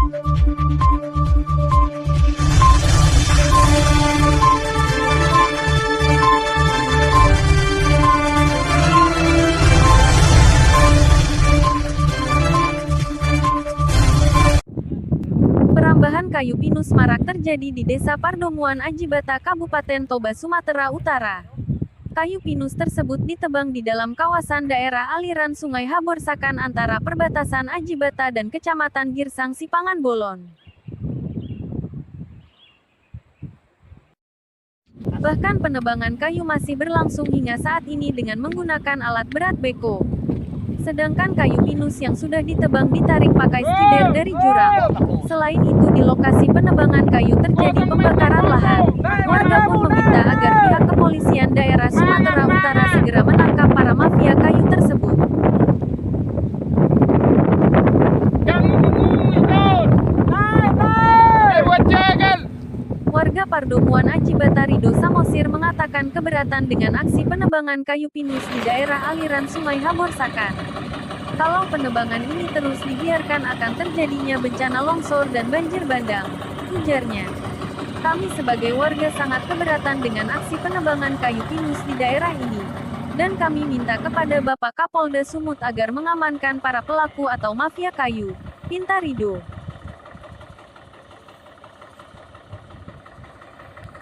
Perambahan kayu pinus marak terjadi di Desa Pardomuan Ajibata, Kabupaten Toba, Sumatera Utara. Kayu pinus tersebut ditebang di dalam kawasan daerah aliran Sungai Haborsakan antara perbatasan Ajibata dan Kecamatan Girsang Sipangan Bolon. Bahkan penebangan kayu masih berlangsung hingga saat ini dengan menggunakan alat berat beko. Sedangkan kayu pinus yang sudah ditebang ditarik pakai skider dari jurang. Selain itu di lokasi penebangan kayu terjadi pembakaran lahan. Warga pun meminta agar pihak kepolisian daerah Sumatera Utara segera menangkap para mafia kayu tersebut. Warga Pardomuan Ajibata Rido Samosir mengatakan keberatan dengan aksi penebangan kayu pinus di daerah aliran Sungai Haborsakan. Kalau penebangan ini terus dibiarkan akan terjadinya bencana longsor dan banjir bandang, ujarnya. Kami sebagai warga sangat keberatan dengan aksi penebangan kayu pinus di daerah ini. Dan kami minta kepada Bapak Kapolda Sumut agar mengamankan para pelaku atau mafia kayu, pinta Rido.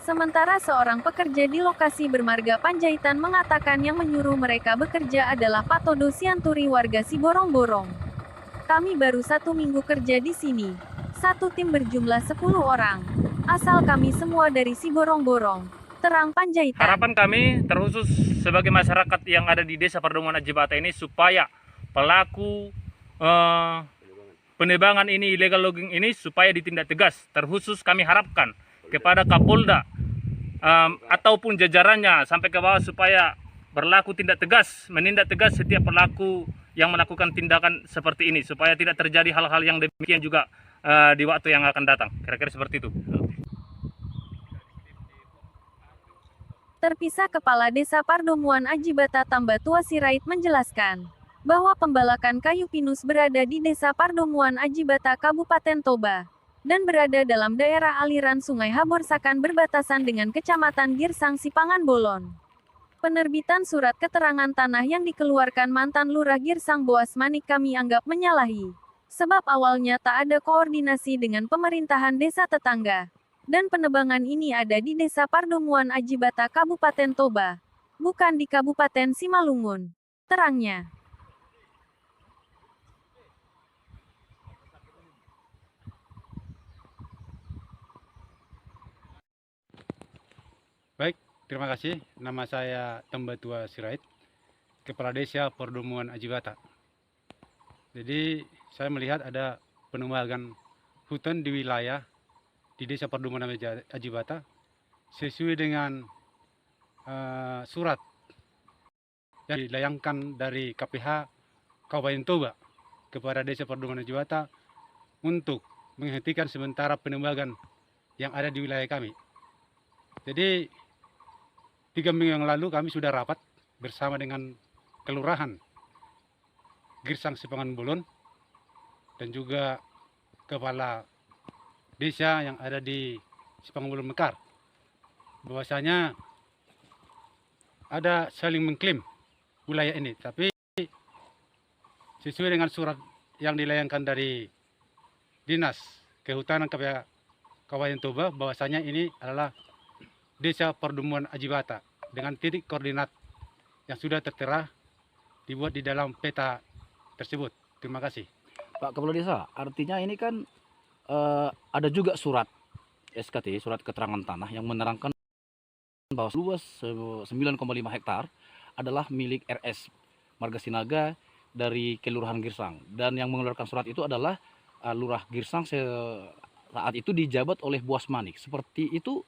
Sementara seorang pekerja di lokasi bermarga Panjaitan mengatakan yang menyuruh mereka bekerja adalah Pak Todo Sianturi warga Siborong-Borong. Kami baru 1 minggu kerja di sini. Satu tim berjumlah 10 orang. Asal kami semua dari Siborong-Borong. Terang Panjaitan. Harapan kami terkhusus sebagai masyarakat yang ada di Desa Pardomuan Ajibata ini supaya pelaku penebangan ini, illegal logging ini supaya ditindak tegas. Terkhusus kami harapkan kepada Kapolda ataupun jajarannya sampai ke bawah supaya berlaku tindak tegas, menindak tegas setiap pelaku yang melakukan tindakan seperti ini supaya tidak terjadi hal-hal yang demikian juga di waktu yang akan datang. Kira-kira seperti itu. Terpisah Kepala Desa Pardomuan Ajibata Tambatua Sirait menjelaskan bahwa pembalakan kayu pinus berada di Desa Pardomuan Ajibata, Kabupaten Toba, dan berada dalam daerah aliran Sungai Haborsakan berbatasan dengan Kecamatan Girsang Sipangan Bolon. Penerbitan surat keterangan tanah yang dikeluarkan mantan Lurah Girsang Boas Manik kami anggap menyalahi. Sebab awalnya tak ada koordinasi dengan pemerintahan desa tetangga. Dan penebangan ini ada di Desa Pardomuan Ajibata, Kabupaten Toba, bukan di Kabupaten Simalungun. Terangnya. Baik, terima kasih. Nama saya Tambatua Sirait, Kepala Desa Pardomuan Ajibata. Jadi saya melihat ada penebangan hutan di wilayah di Desa Pardomuan Ajibata sesuai dengan surat yang dilayangkan dari KPH Kabupaten Toba kepada Desa Pardomuan Ajibata untuk menghentikan sementara penebangan yang ada di wilayah kami. Jadi 3 minggu yang lalu kami sudah rapat bersama dengan Kelurahan Girsang Sipangan Bolon dan juga Kepala Desa yang ada di Sipangan Bolon Mekar. Bahwasanya ada saling mengklaim wilayah ini, tapi sesuai dengan surat yang dilayangkan dari Dinas Kehutanan KPH Kabupaten Toba bahwasanya ini adalah Desa Pardomuan Ajibata dengan titik koordinat yang sudah tertera dibuat di dalam peta tersebut. Terima kasih. Pak Kepala Desa, artinya ini kan ada juga surat SKT, surat keterangan tanah yang menerangkan bahwa luas 9,5 hektar adalah milik RS Marga Sinaga dari Kelurahan Girsang, dan yang mengeluarkan surat itu adalah Lurah Girsang saat itu dijabat oleh Boas Manik. Seperti itu.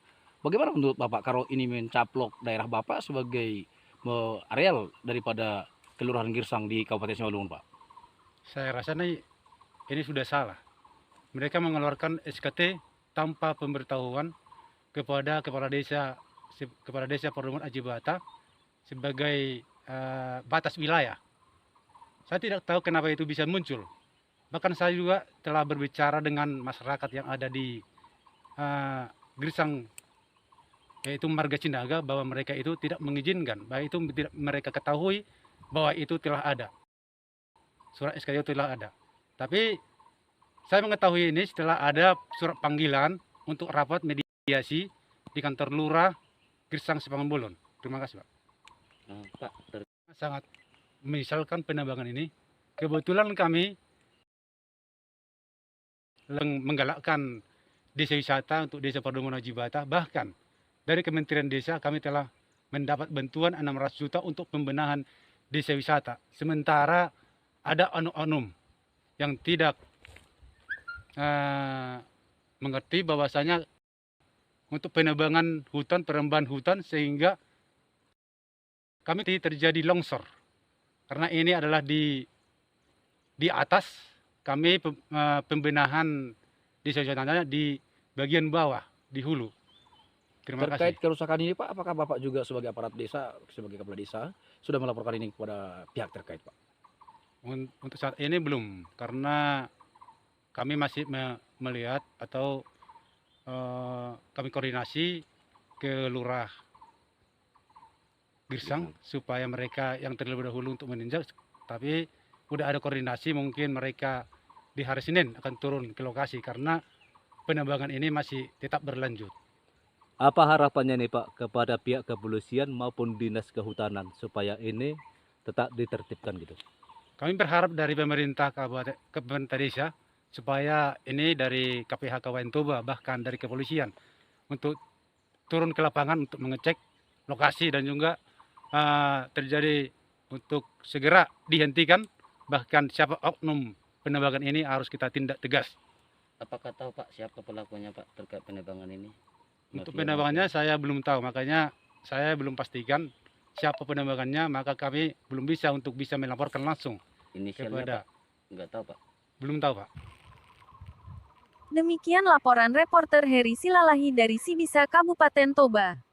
Bagaimana menurut Bapak kalau ini mencaplok daerah Bapak sebagai areal daripada Kelurahan Girsang di Kabupaten Simalungun, Pak? Saya rasa ini sudah salah. Mereka mengeluarkan SKT tanpa pemberitahuan kepada Kepala Desa Pardomuan Ajibata sebagai batas wilayah. Saya tidak tahu kenapa itu bisa muncul. Bahkan saya juga telah berbicara dengan masyarakat yang ada di Gersang, yaitu Marga Cindaga, bahwa mereka itu tidak mengizinkan, bahwa itu tidak mereka ketahui bahwa itu telah ada. Surat SK itu telah ada. Tapi saya mengetahui ini setelah ada surat panggilan untuk rapat mediasi di kantor Lurah Gersang Sipangan. Terima kasih, Pak. Pak, Sangat misalkan penebangan ini, kebetulan kami menggalakkan desa wisata untuk desa Perdomuan Ajibata. Bahkan dari Kementerian Desa kami telah mendapat bantuan 600 juta untuk pembenahan desa wisata. Sementara ada oknum yang tidak mengerti bahwasanya untuk penebangan hutan, perembahan hutan, sehingga kami terjadi longsor. Karena ini adalah di atas, kami pembenahan desa wisatanya di bagian bawah, di hulu. Terima terkait kasih. kerusakan ini Pak, apakah Bapak juga sebagai aparat desa, sebagai kepala desa, sudah melaporkan ini kepada pihak terkait Pak? Untuk saat ini belum, karena kami masih melihat atau kami koordinasi ke Lurah Gersang supaya mereka yang terlebih dahulu untuk meninjau. Tapi udah ada koordinasi, mungkin mereka di hari Senin akan turun ke lokasi karena penebangan ini masih tetap berlanjut. Apa harapannya nih Pak kepada pihak kepolisian maupun dinas kehutanan supaya ini tetap ditertibkan gitu? Kami berharap dari pemerintah Kabupaten Desa supaya ini dari KPH Kabupaten Toba, bahkan dari kepolisian untuk turun ke lapangan untuk mengecek lokasi dan juga terjadi untuk segera dihentikan, bahkan siapa oknum penebangan ini harus kita tindak tegas. Apakah tahu Pak siapa pelakunya Pak terkait penebangan ini? Untuk Mafia- penebangannya saya belum tahu, makanya saya belum pastikan siapa penebangannya, maka kami belum bisa untuk bisa melaporkan langsung Inisialnya kepada. Pak? Enggak tahu Pak. Belum tahu, Pak. Demikian laporan reporter Heri Silalahi dari Sibisa, Kabupaten Toba.